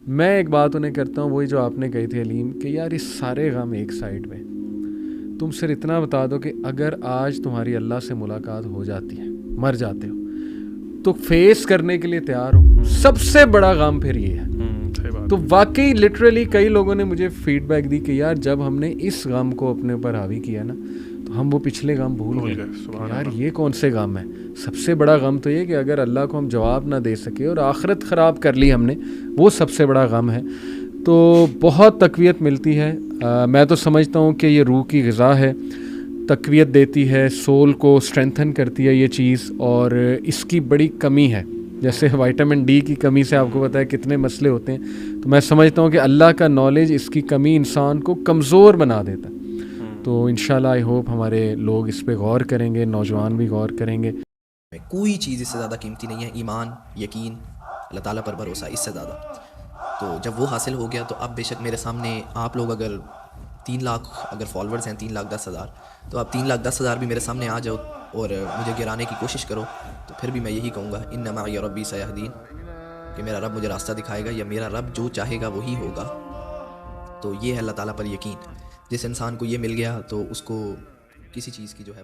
میں ایک بات انہیں کرتا ہوں، وہی جو آپ نے کہی تھی علیم، کہ یار اس سارے غم ایک سائڈ میں، تم صرف اتنا بتا دو کہ اگر آج تمہاری اللہ سے ملاقات ہو جاتی ہے، مر جاتے ہو، تو فیس کرنے کے لیے تیار ہو. سب سے بڑا غم پھر یہ ہے. تو واقعی لٹرلی کئی لوگوں نے مجھے فیڈ بیک دی کہ یار جب ہم نے اس غم کو اپنے اوپر حاوی کیا نا، تو ہم وہ پچھلے غم بھول گئے. یار یہ کون سے غم ہے؟ سب سے بڑا غم تو یہ کہ اگر اللہ کو ہم جواب نہ دے سکے اور آخرت خراب کر لی ہم نے، وہ سب سے بڑا غم ہے. تو بہت تقویت ملتی ہے. میں تو سمجھتا ہوں کہ یہ روح کی غذا ہے، تقویت دیتی ہے، سول کو اسٹرینتھن کرتی ہے یہ چیز، اور اس کی بڑی کمی ہے. جیسے وائٹامن ڈی کی کمی سے آپ کو پتہ ہے کتنے مسئلے ہوتے ہیں، تو میں سمجھتا ہوں کہ اللہ کا نالج اس کی کمی انسان کو کمزور بنا دیتا ہے. تو انشاءاللہ آئی ہوپ ہمارے لوگ اس پہ غور کریں گے، نوجوان بھی غور کریں گے. کوئی چیز اس سے زیادہ قیمتی نہیں ہے. ایمان، یقین، اللہ تعالیٰ پر بھروسہ، اس سے زیادہ. تو جب وہ حاصل ہو گیا تو اب بے شک میرے سامنے آپ لوگ اگر 3 لاکھ اگر فالوورز ہیں، 3,10,000، تو آپ 3,10,000 بھی میرے سامنے آ جاؤ اور مجھے گرانے کی کوشش کرو، تو پھر بھی میں یہی کہوں گا ان معی ربی سیہدین، کہ میرا رب مجھے راستہ دکھائے گا، یا میرا رب جو چاہے گا وہی ہوگا. تو یہ ہے اللہ تعالیٰ پر یقین. جس انسان کو یہ مل گیا تو اس کو کسی چیز کی جو ہے